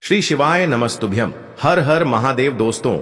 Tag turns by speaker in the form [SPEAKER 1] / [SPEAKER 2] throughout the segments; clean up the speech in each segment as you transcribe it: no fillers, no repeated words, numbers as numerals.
[SPEAKER 1] श्री शिवाय नमस्तुभ्यम। हर हर महादेव। दोस्तों,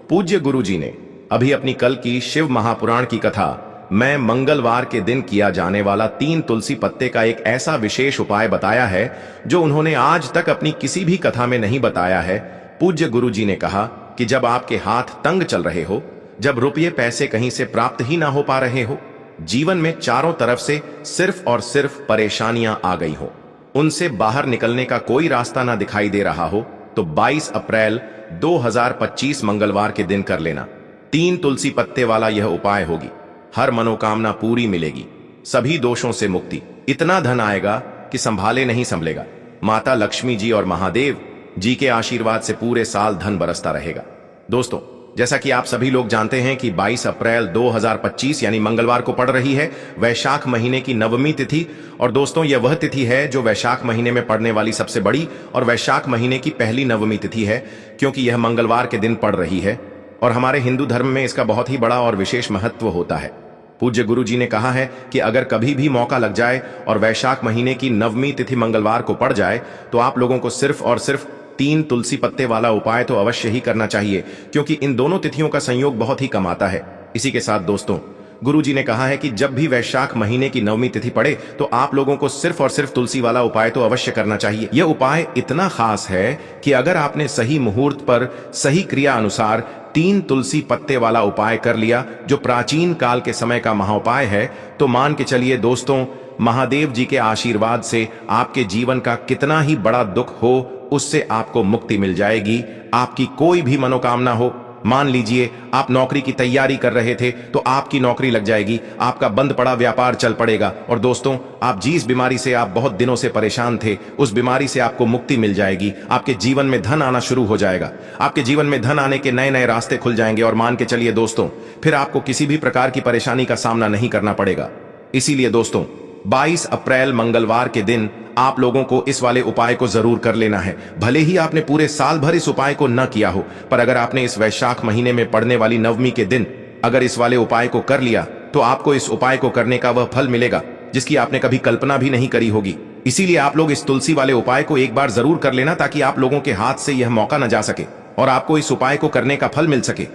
[SPEAKER 1] पूज्य गुरु जी ने अभी अपनी कल की शिव महापुराण की कथा में मंगलवार के दिन किया जाने वाला 3 तुलसी पत्ते का एक ऐसा विशेष उपाय बताया है जो उन्होंने आज तक अपनी किसी भी कथा में नहीं बताया है। पूज्य गुरु जी ने कहा कि जब आपके हाथ तंग चल रहे हो, जब रुपये पैसे कहीं से प्राप्त ही ना हो पा रहे हो, जीवन में चारों तरफ से सिर्फ और सिर्फ परेशानियां आ गई हो, उनसे बाहर निकलने का कोई रास्ता ना दिखाई दे रहा हो, तो 22 अप्रैल 2025 मंगलवार के दिन कर लेना। 3 तुलसी पत्ते वाला यह उपाय होगी। हर मनोकामना पूरी मिलेगी, सभी दोषों से मुक्ति, इतना धन आएगा कि संभाले नहीं संभलेगा। माता लक्ष्मी जी और महादेव जी के आशीर्वाद से पूरे साल धन बरसता रहेगा। दोस्तों, जैसा कि आप सभी लोग जानते हैं कि 22 अप्रैल 2025 यानी मंगलवार को पड़ रही है वैशाख महीने की नवमी तिथि। और दोस्तों, यह वह तिथि है जो वैशाख महीने में पड़ने वाली सबसे बड़ी और वैशाख महीने की पहली नवमी तिथि है, क्योंकि यह मंगलवार के दिन पड़ रही है और हमारे हिंदू धर्म में इसका बहुत ही बड़ा और विशेष महत्व होता है। पूज्य गुरु जी ने कहा है कि अगर कभी भी मौका लग जाए और वैशाख महीने की नवमी तिथि मंगलवार को पड़ जाए तो आप लोगों को सिर्फ और सिर्फ 3 तुलसी पत्ते वाला उपाय तो अवश्य ही करना चाहिए, क्योंकि इन दोनों तिथियों का संयोग बहुत ही कम आता है। इसी के साथ दोस्तों, गुरुजी ने कहा है कि जब भी वैशाख महीने की नवमी तिथि पड़े तो आप लोगों को सिर्फ और सिर्फ तुलसी वाला उपाय तो अवश्य करना चाहिए। यह उपाय इतना खास है कि अगर आपने सही मुहूर्त पर सही क्रिया अनुसार 3 तुलसी पत्ते वाला उपाय कर लिया, जो प्राचीन काल के समय का महाउपाय है, तो मान के चलिए दोस्तों, महादेव जी के आशीर्वाद से आपके जीवन का कितना ही बड़ा दुख हो उससे आपको मुक्ति मिल जाएगी। आपकी कोई भी मनोकामना हो, मान लीजिए आप नौकरी की तैयारी कर रहे थे तो आपकी नौकरी लग जाएगी, आपका बंद पड़ा व्यापार चल पड़ेगा। और दोस्तों, आप जिस बीमारी से आप बहुत दिनों से परेशान थे, उस बीमारी से आपको मुक्ति मिल जाएगी। आपके जीवन में धन आना शुरू हो जाएगा, आपके जीवन में धन आने के नए नए रास्ते खुल जाएंगे। और मान के चलिए दोस्तों, फिर आपको किसी भी प्रकार की परेशानी का सामना नहीं करना पड़ेगा। इसीलिए दोस्तों, 22 अप्रैल मंगलवार के दिन आप लोगों को इस वाले उपाय को जरूर कर लेना है। भले ही आपने पूरे साल भर इस उपाय को न किया हो, पर अगर आपने इस वैशाख महीने में पड़ने वाली नवमी के दिन अगर इस वाले उपाय को कर लिया तो आपको इस उपाय को करने का वह फल मिलेगा जिसकी आपने कभी कल्पना भी नहीं करी होगी। इसीलिए आप लोग इस तुलसी वाले उपाय को एक बार जरूर कर लेना, ताकि आप लोगों के हाथ से यह मौका न जा सके और आपको इस उपाय को करने का फल मिल सके।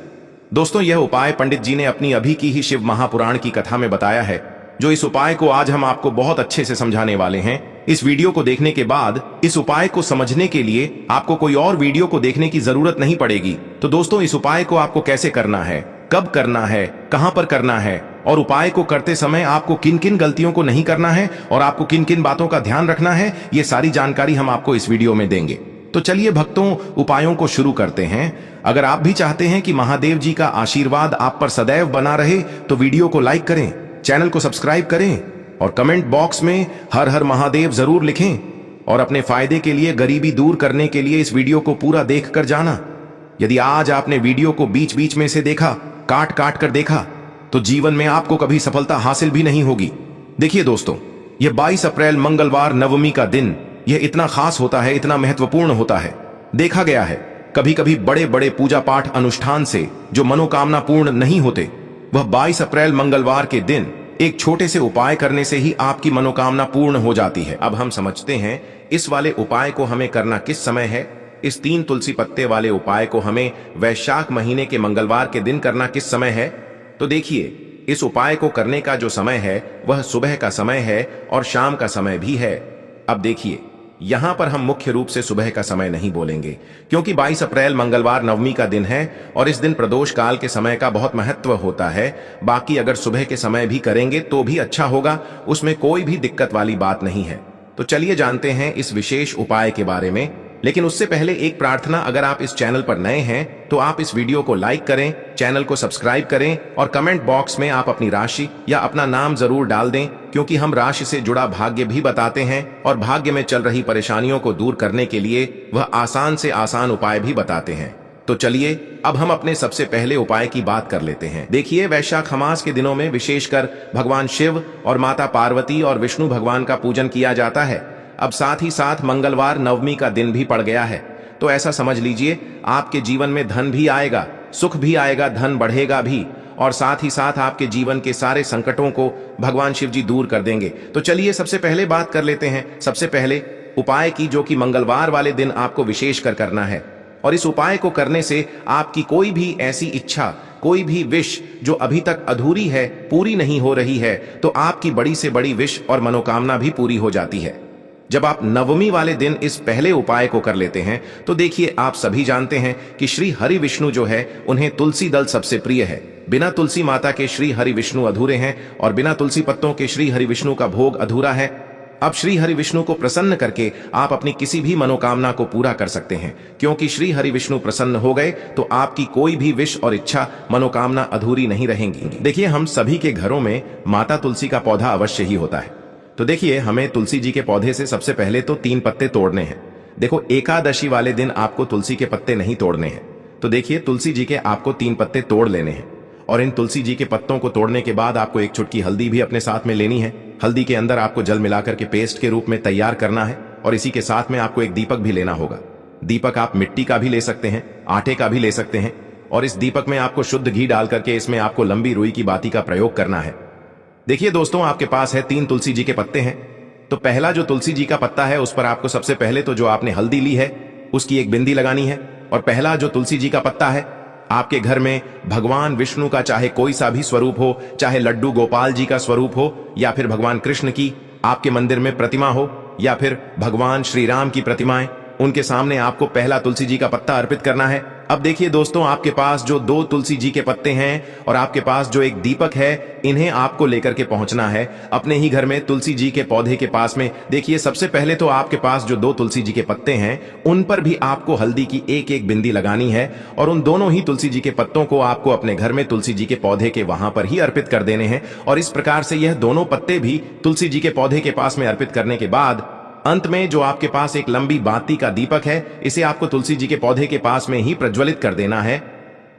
[SPEAKER 1] दोस्तों, यह उपाय पंडित जी ने अपनी अभी की ही शिव महापुराण की कथा में बताया है, जो इस उपाय को आज हम आपको बहुत अच्छे से समझाने वाले हैं। इस वीडियो को देखने के बाद इस उपाय को समझने के लिए आपको कोई और वीडियो को देखने की जरूरत नहीं पड़ेगी। तो दोस्तों, इस उपाय को आपको कैसे करना है, कब करना है, कहां पर करना है और उपाय को करते समय आपको किन किन गलतियों को नहीं करना है और आपको किन किन बातों का ध्यान रखना है, ये सारी जानकारी हम आपको इस वीडियो में देंगे। तो चलिए भक्तों, उपायों को शुरू करते हैं। अगर आप भी चाहते हैं कि महादेव जी का आशीर्वाद आप पर सदैव बना रहे तो वीडियो को लाइक करें, चैनल को सब्सक्राइब करें और कमेंट बॉक्स में हर हर महादेव जरूर लिखें। और अपने फायदे के लिए, गरीबी दूर करने के लिए इस वीडियो को पूरा देख कर जाना। यदि आज आपने वीडियो को बीच बीच में से देखा, काट काट कर देखा, तो जीवन में आपको कभी सफलता हासिल भी नहीं होगी। देखिए दोस्तों, यह 22 अप्रैल मंगलवार नवमी का दिन यह इतना खास होता है, इतना महत्वपूर्ण होता है। देखा गया है कभी कभी बड़े बड़े पूजा पाठ अनुष्ठान से जो मनोकामना पूर्ण नहीं होते, वह 22 अप्रैल मंगलवार के दिन एक छोटे से उपाय करने से ही आपकी मनोकामना पूर्ण हो जाती है। अब हम समझते हैं इस वाले उपाय को हमें करना किस समय है। इस 3 तुलसी पत्ते वाले उपाय को हमें वैशाख महीने के मंगलवार के दिन करना किस समय है। तो देखिए, इस उपाय को करने का जो समय है वह सुबह का समय है और शाम का समय भी है। अब देखिए, यहां पर हम मुख्य रूप से सुबह का समय नहीं बोलेंगे, क्योंकि 22 अप्रैल मंगलवार नवमी का दिन है और इस दिन प्रदोष काल के समय का बहुत महत्व होता है। बाकी अगर सुबह के समय भी करेंगे तो भी अच्छा होगा, उसमें कोई भी दिक्कत वाली बात नहीं है। तो चलिए जानते हैं इस विशेष उपाय के बारे में। लेकिन उससे पहले एक प्रार्थना, अगर आप इस चैनल पर नए हैं तो आप इस वीडियो को लाइक करें, चैनल को सब्सक्राइब करें और कमेंट बॉक्स में आप अपनी राशि या अपना नाम जरूर डाल दें, क्योंकि हम राशि से जुड़ा भाग्य भी बताते हैं और भाग्य में चल रही परेशानियों को दूर करने के लिए वह आसान से आसान उपाय भी बताते हैं। तो चलिए अब हम अपने सबसे पहले उपाय की बात कर लेते हैं। देखिए, वैशाख मास के दिनों में विशेषकर भगवान शिव और माता पार्वती और विष्णु भगवान का पूजन किया जाता है। अब साथ ही साथ मंगलवार नवमी का दिन भी पड़ गया है, तो ऐसा समझ लीजिए आपके जीवन में धन भी आएगा, सुख भी आएगा, धन बढ़ेगा भी, और साथ ही साथ आपके जीवन के सारे संकटों को भगवान शिव जी दूर कर देंगे। तो चलिए सबसे पहले बात कर लेते हैं। सबसे पहले उपाय की, जो कि मंगलवार वाले दिन आपको विशेष कर करना है। और इस उपाय को करने से आपकी कोई भी ऐसी इच्छा, कोई भी विश जो अभी तक अधूरी है, पूरी नहीं हो रही है, तो आपकी बड़ी से बड़ी विश और मनोकामना भी पूरी हो जाती है। जब आप नवमी वाले दिन इस पहले उपाय को कर लेते हैं तो देखिए, आप सभी जानते हैं कि श्री हरि विष्णु जो है, उन्हें तुलसी दल सबसे प्रिय है। बिना तुलसी माता के श्री हरि विष्णु अधूरे हैं और बिना तुलसी पत्तों के श्री हरि विष्णु का भोग अधूरा है। अब श्री हरि विष्णु को प्रसन्न करके आप अपनी किसी भी मनोकामना को पूरा कर सकते हैं, क्योंकि श्री हरि विष्णु प्रसन्न हो गए तो आपकी कोई भी विश और इच्छा, मनोकामना अधूरी नहीं रहेंगी। देखिए, हम सभी के घरों में माता तुलसी का पौधा अवश्य ही होता है। तो देखिए, हमें तुलसी जी के पौधे से सबसे पहले तो 3 पत्ते तोड़ने हैं। देखो, एकादशी वाले दिन आपको तुलसी के पत्ते नहीं तोड़ने हैं। तो देखिए, तुलसी जी के आपको 3 पत्ते तोड़ लेने हैं और इन तुलसी जी के पत्तों को तोड़ने के बाद आपको 1 चुटकी हल्दी भी अपने साथ में लेनी है। हल्दी के अंदर आपको जल मिलाकर के पेस्ट के रूप में तैयार करना है और इसी के साथ में आपको एक दीपक भी लेना होगा। दीपक आप मिट्टी का भी ले सकते हैं, आटे का भी ले सकते हैं और इस दीपक में आपको शुद्ध घी डाल करके इसमें आपको लंबी रुई की बाती का प्रयोग करना है। देखिए दोस्तों, आपके पास है 3 तुलसी जी के पत्ते हैं। तो पहला जो तुलसी जी का पत्ता है, उस पर आपको सबसे पहले तो जो आपने हल्दी ली है उसकी एक बिंदी लगानी है। और पहला जो तुलसी जी का पत्ता है, आपके घर में भगवान विष्णु का चाहे कोई सा भी स्वरूप हो, चाहे लड्डू गोपाल जी का स्वरूप हो, या फिर भगवान कृष्ण की आपके मंदिर में प्रतिमा हो, या फिर भगवान श्री राम की प्रतिमाएं, उनके सामने आपको पहला तुलसी जी का पत्ता अर्पित करना है। अब देखिए दोस्तों, आपके पास जो 2 तुलसी जी के पत्ते हैं और आपके पास जो एक दीपक है, इन्हें आपको लेकर के पहुंचना है अपने ही घर में तुलसी जी के पौधे के पास में। देखिए, सबसे पहले तो आपके पास जो 2 तुलसी जी के पत्ते हैं, उन पर भी आपको हल्दी की एक बिंदी लगानी है और उन दोनों ही तुलसी जी के पत्तों को आपको अपने घर में तुलसी जी के पौधे के वहां पर ही अर्पित कर देने हैं। और इस प्रकार से यह दोनों पत्ते भी तुलसी जी के पौधे के पास में अर्पित करने के बाद अंत में जो आपके पास एक लंबी बाती का दीपक है, इसे आपको तुलसी जी के पौधे के पास में ही प्रज्वलित कर देना है।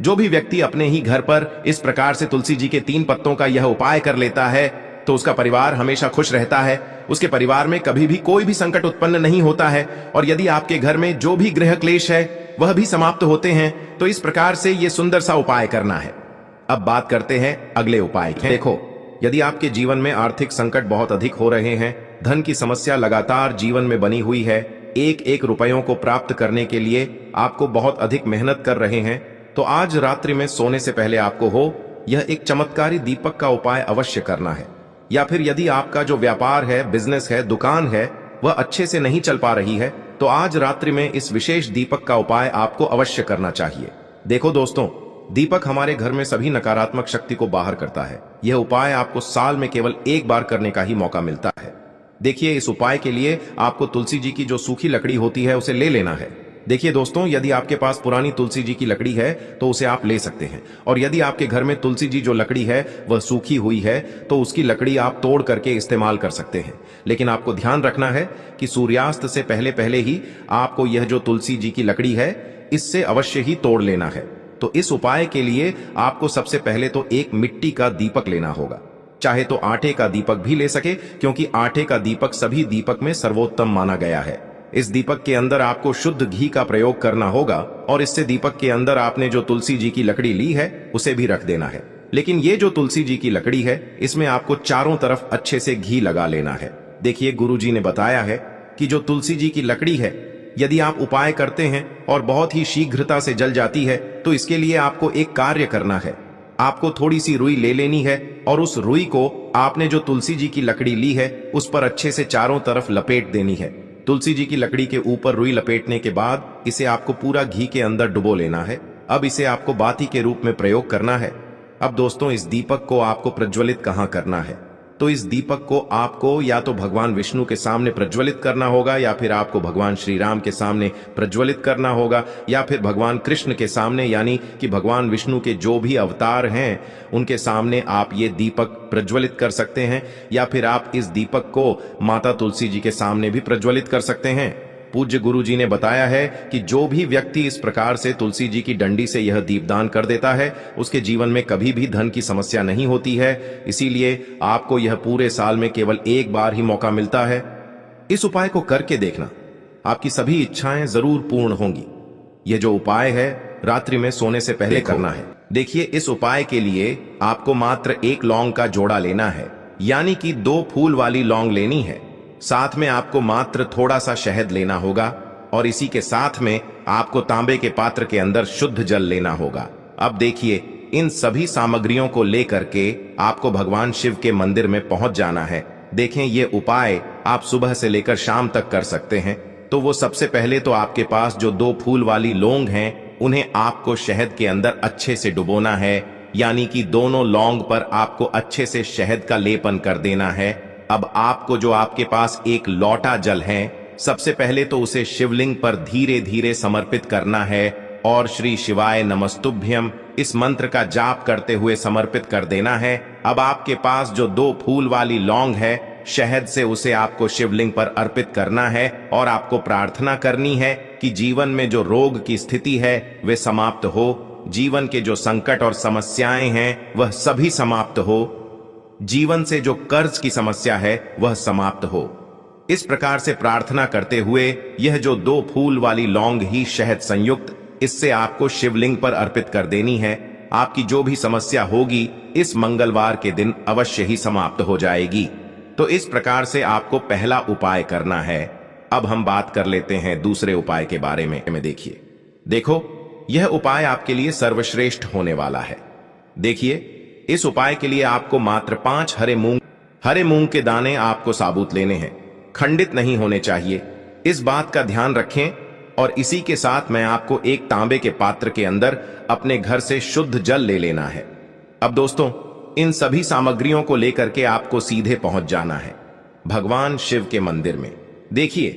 [SPEAKER 1] जो भी व्यक्ति अपने ही घर पर इस प्रकार से तुलसी जी के 3 पत्तों का यह उपाय कर लेता है, तो उसका परिवार हमेशा खुश रहता है। उसके परिवार में कभी भी कोई भी संकट उत्पन्न नहीं होता है और यदि आपके घर में जो भी गृह क्लेश है वह भी समाप्त होते हैं। तो इस प्रकार से यह सुंदर सा उपाय करना है। अब बात करते हैं अगले उपाय की। देखो, यदि आपके जीवन में आर्थिक संकट बहुत अधिक हो रहे हैं, धन की समस्या लगातार जीवन में बनी हुई है, एक रुपयों को प्राप्त करने के लिए आपको बहुत अधिक मेहनत कर रहे हैं, तो आज रात्रि में सोने से पहले आपको यह एक चमत्कारी दीपक का उपाय अवश्य करना है। या फिर यदि आपका जो व्यापार है, बिजनेस है, दुकान है, वह अच्छे से नहीं चल पा रही है, तो आज रात्रि में इस विशेष दीपक का उपाय आपको अवश्य करना चाहिए। देखो दोस्तों, दीपक हमारे घर में सभी नकारात्मक शक्ति को बाहर करता है। यह उपाय आपको साल में केवल 1 बार करने का ही मौका मिलता है। देखिए, इस उपाय के लिए आपको तुलसी जी की जो सूखी लकड़ी होती है उसे ले लेना है। देखिए दोस्तों, यदि आपके पास पुरानी तुलसी जी की लकड़ी है तो उसे आप ले सकते हैं, और यदि आपके घर में तुलसी जी जो लकड़ी है वह सूखी हुई है तो उसकी लकड़ी आप तोड़ करके इस्तेमाल कर सकते हैं। लेकिन आपको ध्यान रखना है कि सूर्यास्त से पहले पहले ही आपको यह जो तुलसी जी की लकड़ी है, इससे अवश्य ही तोड़ लेना है। तो इस उपाय के लिए आपको सबसे पहले तो एक मिट्टी का दीपक लेना होगा। चाहे तो आटे का दीपक भी ले सके, क्योंकि आटे का दीपक सभी दीपक में सर्वोत्तम माना गया है। इस दीपक के अंदर आपको शुद्ध घी का प्रयोग करना होगा और इससे दीपक के अंदर आपने जो तुलसी जी की लकड़ी ली है उसे भी रख देना है। लेकिन ये जो तुलसी जी की लकड़ी है, इसमें आपको चारों तरफ अच्छे से घी लगा लेना है। देखिए, गुरुजी ने बताया है कि जो तुलसी जी की लकड़ी है, यदि आप उपाय करते हैं और बहुत ही शीघ्रता से जल जाती है, तो इसके लिए आपको एक कार्य करना है। आपको थोड़ी सी रुई ले लेनी है और उस रुई को आपने जो तुलसी जी की लकड़ी ली है उस पर अच्छे से चारों तरफ लपेट देनी है। तुलसी जी की लकड़ी के ऊपर रुई लपेटने के बाद इसे आपको पूरा घी के अंदर डुबो लेना है। अब इसे आपको बाती के रूप में प्रयोग करना है। अब दोस्तों, इस दीपक को आपको प्रज्वलित कहाँ करना है? तो इस दीपक को आपको या तो भगवान विष्णु के सामने प्रज्वलित करना होगा, या फिर आपको भगवान श्री राम के सामने प्रज्वलित करना होगा, या फिर भगवान कृष्ण के सामने, यानी कि भगवान विष्णु के जो भी अवतार हैं उनके सामने आप ये दीपक प्रज्वलित कर सकते हैं। या फिर आप इस दीपक को माता तुलसी जी के सामने भी प्रज्वलित कर सकते हैं। पूज्य गुरु जी ने बताया है कि जो भी व्यक्ति इस प्रकार से तुलसी जी की डंडी से यह दीपदान कर देता है, उसके जीवन में कभी भी धन की समस्या नहीं होती है। इसीलिए आपको यह पूरे साल में केवल 1 बार ही मौका मिलता है। इस उपाय को करके देखना, आपकी सभी इच्छाएं जरूर पूर्ण होंगी। यह जो उपाय है रात्रि में सोने से पहले करना है। देखिए, इस उपाय के लिए आपको मात्र 1 लौंग का जोड़ा लेना है, यानी कि 2 फूल वाली लौंग लेनी है। साथ में आपको मात्र थोड़ा सा शहद लेना होगा और इसी के साथ में आपको तांबे के पात्र के अंदर शुद्ध जल लेना होगा। अब देखिए, इन सभी सामग्रियों को लेकर के आपको भगवान शिव के मंदिर में पहुंच जाना है। देखें, ये उपाय आप सुबह से लेकर शाम तक कर सकते हैं। तो वो सबसे पहले तो आपके पास जो 2 फूल वाली लौंग हैं, उन्हें आपको शहद के अंदर अच्छे से डुबोना है, यानी कि दोनों लौंग पर आपको अच्छे से शहद का लेपन कर देना है। अब आपको जो आपके पास एक लोटा जल है, सबसे पहले तो उसे शिवलिंग पर धीरे धीरे समर्पित करना है और श्री शिवाय नमस्तुभ्यम इस मंत्र का जाप करते हुए समर्पित कर देना है। अब आपके पास जो 2 फूल वाली लौंग है, शहद से उसे आपको शिवलिंग पर अर्पित करना है और आपको प्रार्थना करनी है कि जीवन में जो रोग की स्थिति है वे समाप्त हो, जीवन के जो संकट और समस्याएं हैं वह सभी समाप्त हो, जीवन से जो कर्ज की समस्या है वह समाप्त हो। इस प्रकार से प्रार्थना करते हुए यह जो 2 फूल वाली लौंग ही शहद संयुक्त, इससे आपको शिवलिंग पर अर्पित कर देनी है। आपकी जो भी समस्या होगी इस मंगलवार के दिन अवश्य ही समाप्त हो जाएगी। तो इस प्रकार से आपको पहला उपाय करना है। अब हम बात कर लेते हैं दूसरे उपाय के बारे में। देखो, यह उपाय आपके लिए सर्वश्रेष्ठ होने वाला है। देखिए, इस उपाय के लिए आपको मात्र 5 हरे मूंग के दाने आपको साबुत लेने हैं, खंडित नहीं होने चाहिए। इस बात का ध्यान रखें। और इसी के साथ मैं आपको एक तांबे के पात्र के अंदर अपने घर से शुद्ध जल ले लेना है। अब दोस्तों, इन सभी सामग्रियों को लेकर के आपको सीधे पहुंच जाना है भगवान शिव के मंदिर में। देखिए,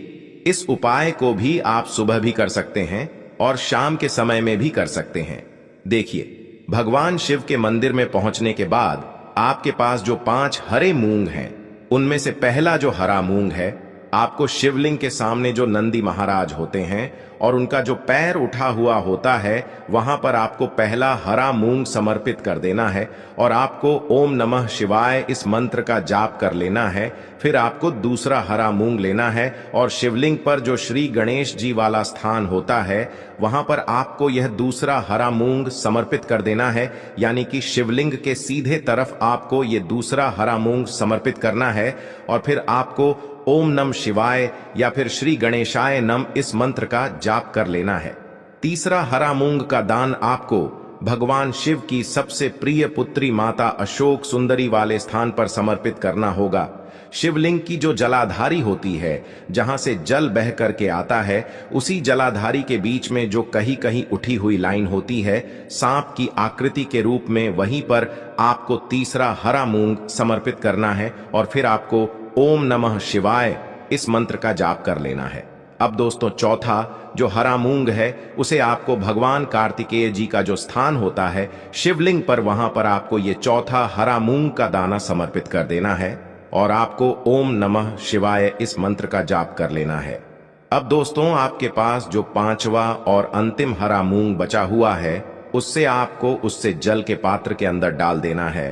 [SPEAKER 1] इस उपाय को भी आप सुबह भी कर सकते हैं और शाम के समय में भी कर सकते हैं। देखिए, भगवान शिव के मंदिर में पहुंचने के बाद आपके पास जो 5 हरे मूंग हैं, उनमें से पहला जो हरा मूंग है, आपको शिवलिंग के सामने जो नंदी महाराज होते हैं और उनका जो पैर उठा हुआ होता है, वहां पर आपको पहला हरा मूंग समर्पित कर देना है और आपको ओम नमः शिवाय इस मंत्र का जाप कर लेना है। फिर आपको दूसरा हरा मूंग लेना है और शिवलिंग पर जो श्री गणेश जी वाला स्थान होता है, वहां पर आपको यह दूसरा हरा मूंग समर्पित कर देना है, यानी कि शिवलिंग के सीधे तरफ आपको यह दूसरा हरा मूंग समर्पित करना है। और फिर आपको ओम नम शिवाय या फिर श्री गणेशाय नम इस मंत्र का जाप कर लेना है। तीसरा हरा मूंग का दान आपको भगवान शिव की सबसे प्रिय पुत्री माता अशोक सुंदरी वाले स्थान पर समर्पित करना होगा। शिवलिंग की जो जलाधारी होती है, जहां से जल बह करके आता है, उसी जलाधारी के बीच में जो कहीं कहीं उठी हुई लाइन होती है सांप की आकृति के रूप में, वहीं पर आपको तीसरा हरा मूंग समर्पित करना है और फिर आपको ओम नमः शिवाय इस मंत्र का जाप कर लेना है। अब दोस्तों, चौथा जो हरा मूंग है, उसे आपको भगवान कार्तिकेय जी का जो स्थान होता है शिवलिंग पर, वहां पर आपको ये चौथा हरा मूंग का दाना समर्पित कर देना है और आपको ओम नमः शिवाय इस मंत्र का जाप कर लेना है। अब दोस्तों, आपके पास जो 5वां और अंतिम हरा मूंग बचा हुआ है, उससे आपको उससे जल के पात्र के अंदर डाल देना है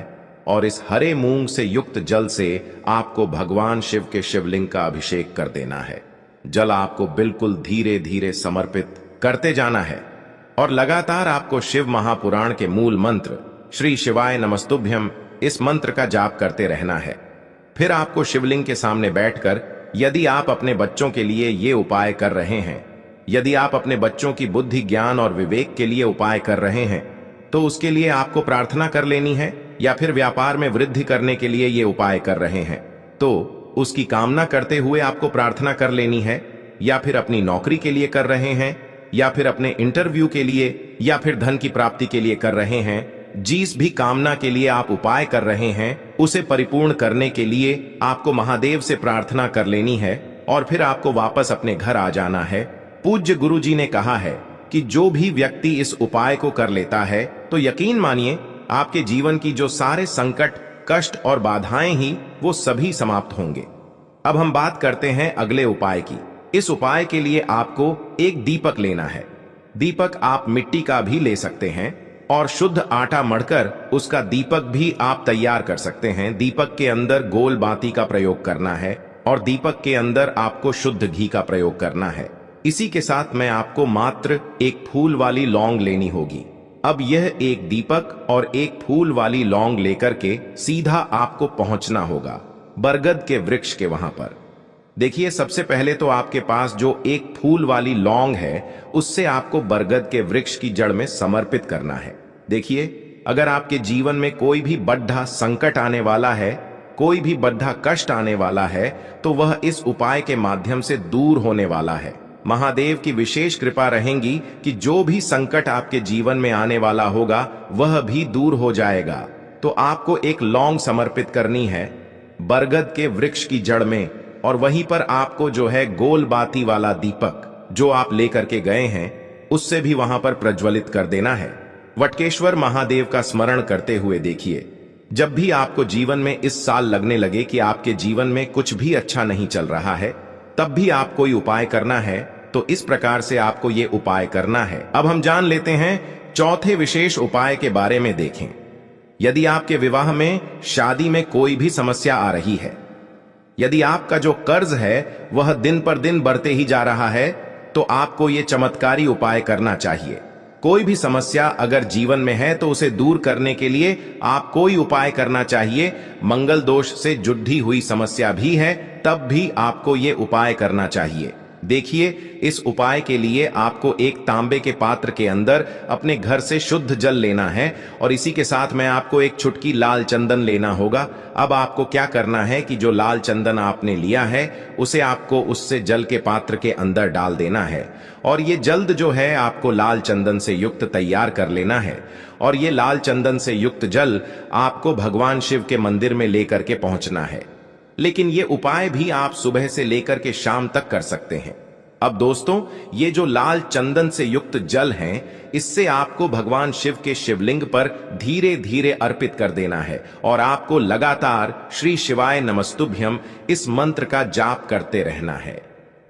[SPEAKER 1] और इस हरे मूंग से युक्त जल से आपको भगवान शिव के शिवलिंग का अभिषेक कर देना है। जल आपको बिल्कुल धीरे धीरे समर्पित करते जाना है और लगातार आपको शिव महापुराण के मूल मंत्र श्री शिवाय नमस्तुभ्यम इस मंत्र का जाप करते रहना है। फिर आपको शिवलिंग के सामने बैठकर, यदि आप अपने बच्चों के लिए ये उपाय कर रहे हैं, यदि आप अपने बच्चों की बुद्धि ज्ञान और विवेक के लिए उपाय कर रहे हैं, तो उसके लिए आपको प्रार्थना कर लेनी है। या फिर व्यापार में वृद्धि करने के लिए ये उपाय कर रहे हैं, तो उसकी कामना करते हुए आपको प्रार्थना कर लेनी है। या फिर अपनी नौकरी के लिए कर रहे हैं, या फिर अपने इंटरव्यू के लिए, या फिर धन की प्राप्ति के लिए कर रहे हैं, जिस भी कामना के लिए आप उपाय कर रहे हैं, उसे परिपूर्ण करने के लिए आपको महादेव से प्रार्थना कर लेनी है और फिर आपको वापस अपने घर आ जाना है। पूज्य गुरु जी ने कहा है कि जो भी व्यक्ति इस उपाय को कर लेता है, तो यकीन मानिए आपके जीवन की जो सारे संकट, कष्ट और बाधाएं ही वो सभी समाप्त होंगे। अब हम बात करते हैं अगले उपाय की। इस उपाय के लिए आपको एक दीपक लेना है। दीपक आप मिट्टी का भी ले सकते हैं और शुद्ध आटा मढ़कर उसका दीपक भी आप तैयार कर सकते हैं। दीपक के अंदर गोल बाती का प्रयोग करना है और दीपक के अंदर आपको शुद्ध घी का प्रयोग करना है। इसी के साथ में आपको मात्र एक फूल वाली लौंग लेनी होगी। अब यह एक दीपक और एक फूल वाली लौंग लेकर के सीधा आपको पहुंचना होगा बरगद के वृक्ष के वहां पर। देखिए, सबसे पहले तो आपके पास जो एक फूल वाली लौंग है, उससे आपको बरगद के वृक्ष की जड़ में समर्पित करना है। देखिए, अगर आपके जीवन में कोई भी बड़ा संकट आने वाला है, कोई भी बड़ा कष्ट आने वाला है, तो वह इस उपाय के माध्यम से दूर होने वाला है। महादेव की विशेष कृपा रहेगी कि जो भी संकट आपके जीवन में आने वाला होगा, वह भी दूर हो जाएगा। तो आपको एक लौंग समर्पित करनी है बरगद के वृक्ष की जड़ में, और वहीं पर आपको जो है गोल बाती वाला दीपक जो आप लेकर के गए हैं, उससे भी वहां पर प्रज्वलित कर देना है। वटकेश्वर महादेव का स्मरण करते हुए देखिए, जब भी आपको जीवन में इस साल लगने लगे कि आपके जीवन में कुछ भी अच्छा नहीं चल रहा है, तब भी आप कोई उपाय करना है, तो इस प्रकार से आपको ये उपाय करना है। अब हम जान लेते हैं चौथे विशेष उपाय के बारे में। देखें, यदि आपके विवाह में, शादी में कोई भी समस्या आ रही है, यदि आपका जो कर्ज है वह दिन पर दिन बढ़ते ही जा रहा है, तो आपको ये चमत्कारी उपाय करना चाहिए। कोई भी समस्या अगर जीवन में है तो उसे दूर करने के लिए आप कोई उपाय करना चाहिए। मंगल दोष से जुड़ी हुई समस्या भी है, तब भी आपको ये उपाय करना चाहिए। देखिए, इस उपाय के लिए आपको एक तांबे के पात्र के अंदर अपने घर से शुद्ध जल लेना है, और इसी के साथ में आपको एक चुटकी लाल चंदन लेना होगा। अब आपको क्या करना है कि जो लाल चंदन आपने लिया है, उसे आपको उससे जल के पात्र के अंदर डाल देना है, और ये जल्द जो है आपको लाल चंदन से युक्त तैयार कर लेना है। और ये लाल चंदन से युक्त जल आपको भगवान शिव के मंदिर में लेकर के पहुंचना है। लेकिन ये उपाय भी आप सुबह से लेकर के शाम तक कर सकते हैं। अब दोस्तों, ये जो लाल चंदन से युक्त जल हैं, इससे आपको भगवान शिव के शिवलिंग पर धीरे धीरे अर्पित कर देना है, और आपको लगातार श्री शिवाय नमस्तुभ्यम इस मंत्र का जाप करते रहना है।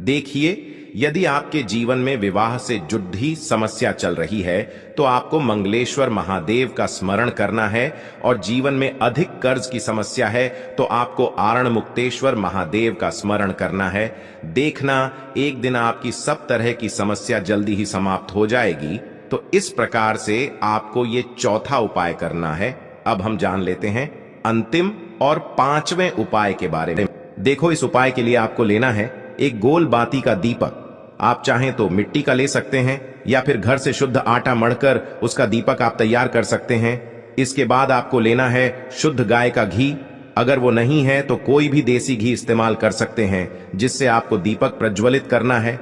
[SPEAKER 1] देखिए, यदि आपके जीवन में विवाह से जुड़ी समस्या चल रही है, तो आपको मंगलेश्वर महादेव का स्मरण करना है, और जीवन में अधिक कर्ज की समस्या है तो आपको आरण मुक्तेश्वर महादेव का स्मरण करना है। देखना, एक दिन आपकी सब तरह की समस्या जल्दी ही समाप्त हो जाएगी। तो इस प्रकार से आपको ये चौथा उपाय करना है। अब हम जान लेते हैं अंतिम और पांचवें उपाय के बारे में। देखो, इस उपाय के लिए आपको लेना है एक गोल बाती का दीपक। आप चाहें तो मिट्टी का ले सकते हैं, या फिर घर से शुद्ध आटा मढ़कर उसका दीपक आप तैयार कर सकते हैं। इसके बाद आपको लेना है शुद्ध गाय का घी। अगर वो नहीं है तो कोई भी देसी घी इस्तेमाल कर सकते हैं, जिससे आपको दीपक प्रज्वलित करना है।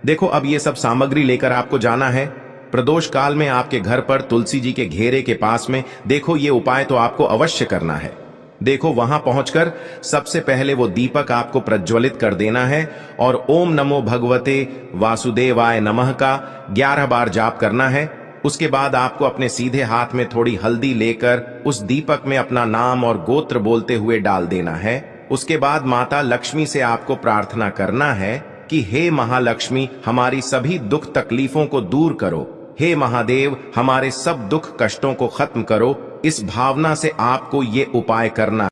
[SPEAKER 1] देखो, अब ये सब सामग्री लेकर आपको जाना है प्रदोष काल में आपके घर पर तुलसी जी के घेरे के पास में। देखो, ये उपाय तो आपको अवश्य करना है। देखो, वहां पहुंचकर सबसे पहले वो दीपक आपको प्रज्वलित कर देना है, और ओम नमो भगवते वासुदेवाय नमः का 11 बार जाप करना है। उसके बाद आपको अपने सीधे हाथ में थोड़ी हल्दी लेकर उस दीपक में अपना नाम और गोत्र बोलते हुए डाल देना है। उसके बाद माता लक्ष्मी से आपको प्रार्थना करना है कि हे महालक्ष्मी, हमारी सभी दुख तकलीफों को दूर करो। हे महादेव, हमारे सब दुख कष्टों को खत्म करो। इस भावना से आपको ये उपाय करना